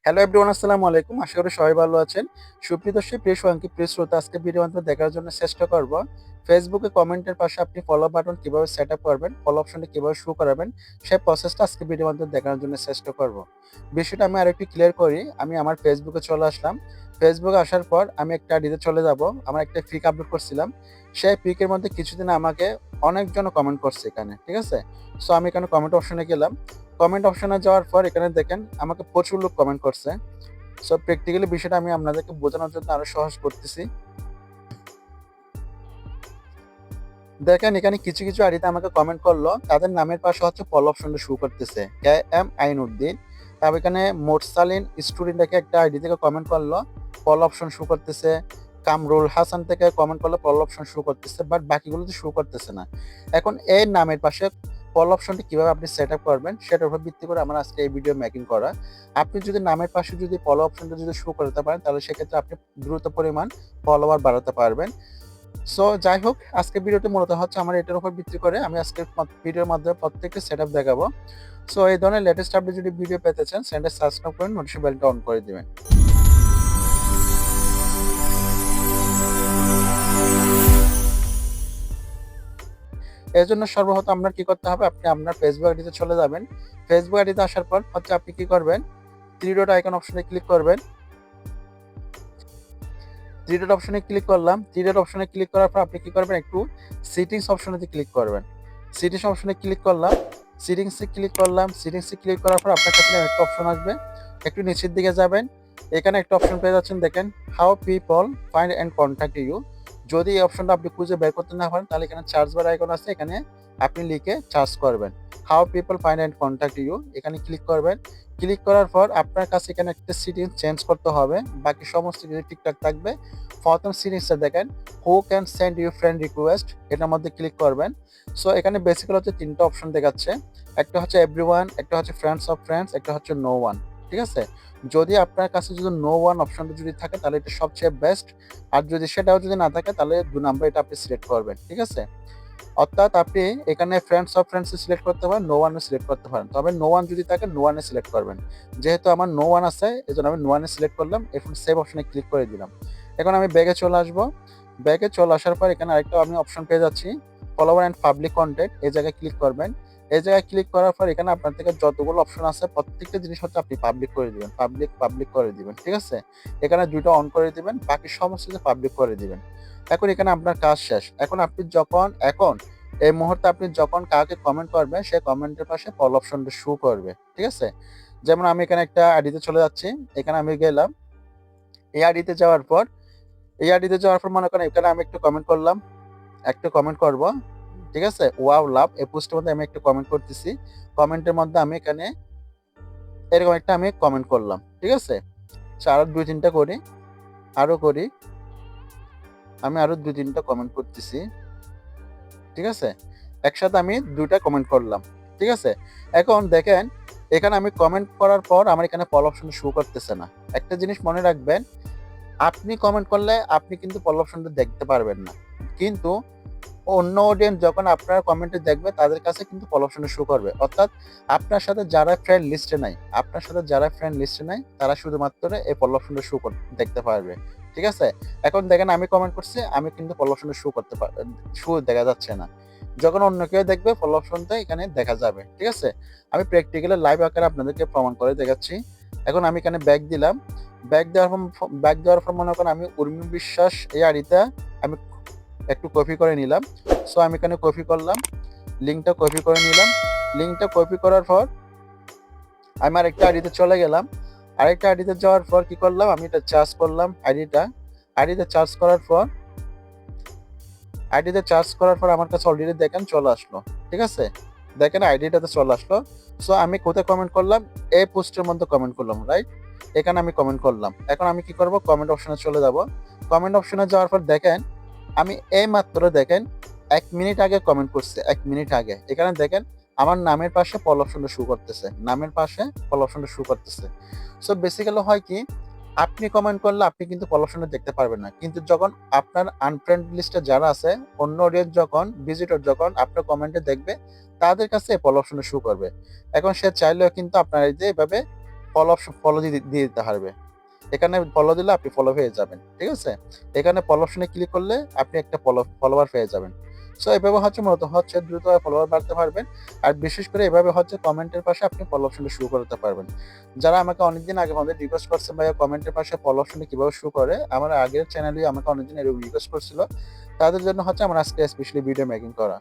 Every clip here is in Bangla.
হ্যালো এভরিওয়ান, আসসালামু আলাইকুম। আশা করি সবাই ভালো আছেন। সুপ্রিয় দর্শক, প্রিয় সঙ্গী, প্রিয় শ্রোতা, আজকে ভিডিও মাধ্যমে দেখার জন্য চেষ্টা করব ফেসবুকে কমেন্টের পাশে আপনি ফলো বাটন কিভাবে সেট আপ করবেন, ফলো অপশনটা কিভাবে শো করাবেন, সেই প্রসেসটা আজকে ভিডিও মাধ্যমে দেখানোর জন্য চেষ্টা করব। বিষয়টা আমি আরেকটু ক্লিয়ার করি। আমি আমার ফেসবুকে চলে আসলাম। ফেসবুকে আসার পর আমি একটা আইডিতে চলে যাব। আমার একটা পিক আপলোড করছিলাম। সেই পিকের মধ্যে কিছুদিন আমাকে অনেকজন কমেন্ট করছে এখানে, ঠিক আছে? সো আমি এখানে কমেন্ট অপশনে গেলাম। কমেন্ট অপশনে যাওয়ার পর এখানে দেখেন আমাকে প্রচুর লোক কমেন্ট করছে। সো প্র্যাকটিক্যালি বিষয়টা আমি আপনাদেরকে বোঝানোর জন্য আরো সহজ করতেছি। দেখেন এখানে কিছু আইডিতে আমাকে কমেন্ট করলো, তাদের নামের পাশে হচ্ছে ফলো অপশনটা শো করতেছে কে এম আইনউদ্দিন। তারপর এখানে মোরসালিন স্টুডেন্ট থেকে একটা আইডি থেকে কমেন্ট করলো, ফলো অপশন শো করতেছে। কামরুল হাসান থেকে কমেন্ট করলে ফলো অপশন শো করতেছে, বাট বাকিগুলোতে শো করতেছে না। এখন এই নামের পাশে ফলো অপশনটি কিভাবে আপনি সেট আপ করবেন সেটার উপর ভিত্তি করে আমার আজকে এই ভিডিও মেকিং করা। আপনি যদি নামের পাশে যদি ফলো অপশনটা যদি শো করতে পারেন তাহলে সেক্ষেত্রে আপনি দ্রুত পরিমাণ ফলোয়ার বাড়াতে পারবেন। সো যাই হোক, আজকের ভিডিওটি মূলত হচ্ছে আমার এটার উপর ভিত্তি করে আমি আজকের ভিডিওর মাধ্যমে প্রত্যেকটা সেটআপ দেখাবো। সো এই ধরনের লেটেস্ট আপডেট যদি ভিডিও পেতে চান, চ্যানেলটা সাবস্ক্রাইব করুন, নোটিফিকেশন বেলটা অন করে দিবেন। এর জন্য সর্বপ্রথম আপনার কি করতে হবে, আপনি আপনার ফেসবুক আইডিতে চলে যাবেন। ফেসবুক আইডিতে আসার পর হচ্ছে আপনি কি করবেন, থ্রি ডট আইকন অপশনে ক্লিক করবেন। থ্রি ডট অপশনে ক্লিক করলাম। থ্রি ডট অপশনে ক্লিক করার পর আপনি কি করবেন, একটু সেটিংস অপশনেতে ক্লিক করবেন। সেটিংস অপশনে ক্লিক করলাম। সেটিংসে ক্লিক করলাম। সেটিংসে ক্লিক করার পর আপনার কাছে একটা অপশন আসবে, একটু নিচের দিকে যাবেন। এখানে একটা অপশন পেয়ে যাচ্ছেন, দেখেন how people find and contact you. যদি এই অপশনটা আপনি খুঁজে বের করতে না পারেন তাহলে এখানে সার্চ বার আইকন আছে, এখানে আপনি লিখে সার্চ করবেন how people find and contact you, এখানে ক্লিক করবেন। ক্লিক করার পর আপনার কাছে এখানে একটা সেটিংস চেঞ্জ করতে হবে, বাকি সমস্ত কিছু ঠিকঠাক থাকবে। প্রথম সেটিংসটা দেখেন who can send you friend request, এটার মধ্যে ক্লিক করবেন। সো এখানে বেসিক্যালি হচ্ছে তিনটা অপশন দেখাচ্ছে, একটা হচ্ছে এভরিওয়ান, একটা হচ্ছে ফ্রেন্ডস অফ ফ্রেন্ডস, একটা হচ্ছে নো ওয়ান। ঠিক আছে? যদি আপনার কাছে যদি নো ওয়ান অপশনটা যদি থাকে তাহলে এটা সবচেয়ে বেস্ট। আর যদি সেটাও যদি না থাকে তাহলে ২ নাম্বার এটা আপনি সিলেক্ট করবেন। ঠিক আছে? অর্থাৎ আপনি এখানে ফ্রেন্ডস অফ ফ্রেন্ডস সিলেক্ট করতে পারেন, নো ওয়ান সিলেক্ট করতে পারেন। তবে নো ওয়ান যদি থাকে নো ওয়ানে সিলেক্ট করবেন। যেহেতু আমার নো ওয়ান আছে এজন্য আমি নো ওয়ানে সিলেক্ট করলাম। এখন সেভ অপশনে ক্লিক করে দিলাম। এখন আমি ব্যাকে চলে আসবো। ব্যাকে চলে আসার পর এখানে আরেকটা আমি অপশন পেয়ে যাচ্ছি, ফলোয়ার অ্যান্ড পাবলিক কন্টেন্ট, এই জায়গায় ক্লিক করবেন। এই জায়গায় ক্লিক করার পর এখানে আপনার থেকে যতগুলো অপশন আছে প্রত্যেকটা জিনিস হচ্ছে আপনি পাবলিক করে দিবেন। পাবলিক করে দিবেন। ঠিক আছে? এখানে ২ টা অন করে দিবেন, বাকি সমস্ত কিছু পাবলিক করে দিবেন। এখন এখানে আপনার কাজ শেষ। এখন আপনি এখন এই মুহূর্তে আপনি যখন কাউকে কমেন্ট করবেন, সে কমেন্টের পাশে ফলো অপশনটা শো করবে। ঠিক আছে? যেমন আমি এখানে একটা আইডিতে চলে যাচ্ছি। এখানে আমি গেলাম। এই আইডিতে যাওয়ার পর মনে করেন এখানে আমি একটু কমেন্ট করলাম। একটা কমেন্ট করব। ঠিক আছে? ওয়াও লাভ, এই পোস্টের মধ্যে আমি একটা কমেন্ট করতেছি। কমেন্টের মধ্যে আমি এখানে এরকম একটা আমি কমেন্ট করলাম। ঠিক আছে? আরো ২-৩ টা করি। আরো করি। আমি আরো ২-৩ টা কমেন্ট করতেছি। ঠিক আছে? একসাথে আমি ২ টা কমেন্ট করলাম। ঠিক আছে? এখন দেখেন এখানে আমি কমেন্ট করার পর আমার এখানে ফলো অপশন শো করতেছে না। একটা জিনিস মনে রাখবেন, আপনি কমেন্ট করলে আপনি কিন্তু ফলো অপশনটা দেখতে পারবেন না। কিন্তু অন্য অডিয়েন্স যখন আপনার কমেন্টে দেখবে তাদের কাছে কিন্তু ফলো অপশনটা শো করবে। অর্থাৎ আপনার সাথে যারা ফ্রেন্ড লিস্টে নাই তারা শুধুমাত্র এই ফলো অপশনটা দেখতে পারবে। ঠিক আছে? এখন দেখেন আমি কমেন্ট করছি, আমি কিন্তু ফলো অপশনটা শো দেখা যাচ্ছে না। যখন অন্য কেউ দেখবে ফলো অপশনটা এখানে দেখা যাবে। ঠিক আছে? আমি প্র্যাকটিক্যালি লাইভ আকারে আপনাদেরকে প্রমাণ করে দেখাচ্ছি। এখন আমি এখানে ব্যাক দেওয়ার পর মনে করেন আমি উর্মি বিশ্বাস এই আইডিটা আমি একটু কপি করে নিলাম। সো আমি এখানে কপি করলাম। লিঙ্কটা কপি করে নিলাম। লিঙ্কটা কপি করার পর আমি আরেকটা আইডিতে চলে গেলাম। আরেকটা আইডিতে যাওয়ার পর কি করলাম, আমি এটা চার্জ করলাম আইডিতে চার্জ করার পর আমার কাছে অলরেডি দেখেন চলে আসলো। ঠিক আছে? দেখেন আইডিটাতে চলে আসলো। সো আমি কোথায় কমেন্ট করলাম, এই পোস্টের মধ্যে কমেন্ট করলাম, রাইট? এখানে আমি কমেন্ট করলাম। এখন আমি কি করব, কমেন্ট অপশনে চলে যাব। কমেন্ট অপশনে যাওয়ার পর দেখেন আমি এইমাত্র দেখেন ১ মিনিট আগে কমেন্ট করছি, ১ মিনিট আগে। এখানে দেখেন আমার নামের পাশে ফলো অপশনটা শো করতেছে। সো বেসিক্যালি হয় কি, আপনি কমেন্ট করলে আপনি কিন্তু ফলো অপশনটা দেখতে পারবেন না। কিন্তু যখন আপনার আনফ্রেন্ড লিস্টে যারা আছে, অন্য অডিয়েন্স যখন ভিজিটর যখন আপনার কমেন্টে দেখবে তাদের কাছে ফলো অপশনটা শো করবে। এখন সে চাইলেও কিন্তু আপনার এই যে এভাবে ফলো দিয়ে দিতে পারবে। এখানে ফলো দিলে আপনি ফলো পেয়ে যাবেন। ঠিক আছে? এখানে ফলো অপশনে ক্লিক করলে আপনি একটা ফলোয়ার পেয়ে যাবেন। সো এভাবে মূলত দ্রুত ফলোয়ার বাড়াতে পারবেন। আর বিশেষ করে এভাবে কমেন্টের পাশে আপনি ফলো অপশনটা শো করতে পারবেন। যারা আমাকে অনেকদিন আগে রিকোয়েস্ট করছেন ভাইয়া কমেন্টের পাশে ফলো অপশনটা কিভাবে শো করে? আমার আগের চ্যানেলে আমাকে অনেকদিন এরকম রিকোয়েস্ট করছিল। তাদের জন্য আমার আজকে স্পেশালি ভিডিও মেকিং করা।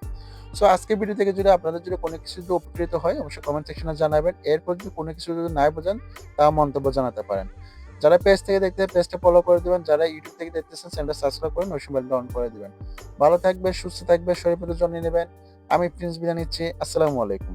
সো আজকের ভিডিও থেকে যদি আপনাদের যদি কোনো কিছু যদি উপকৃত হয় অবশ্যই কমেন্ট সেকশনে জানাবেন। এরপর যদি কোনো কিছু যদি নাই বোঝেন তাও মন্তব্য জানাতে পারেন। যারা পেজ থেকে দেখতে পেজটা ফলো করে দিবেন, যারা ইউটিউব থেকে দেখতেছেন চ্যানেলটা সাবস্ক্রাইব করে নোটিফিকেশন বেলটা অন করে দিবেন। ভালো থাকবেন, সুস্থ থাকবেন, শরীরের যত্ন নিবেন। আমি প্রিন্স বিদায় নিচ্ছি। আসসালামু আলাইকুম।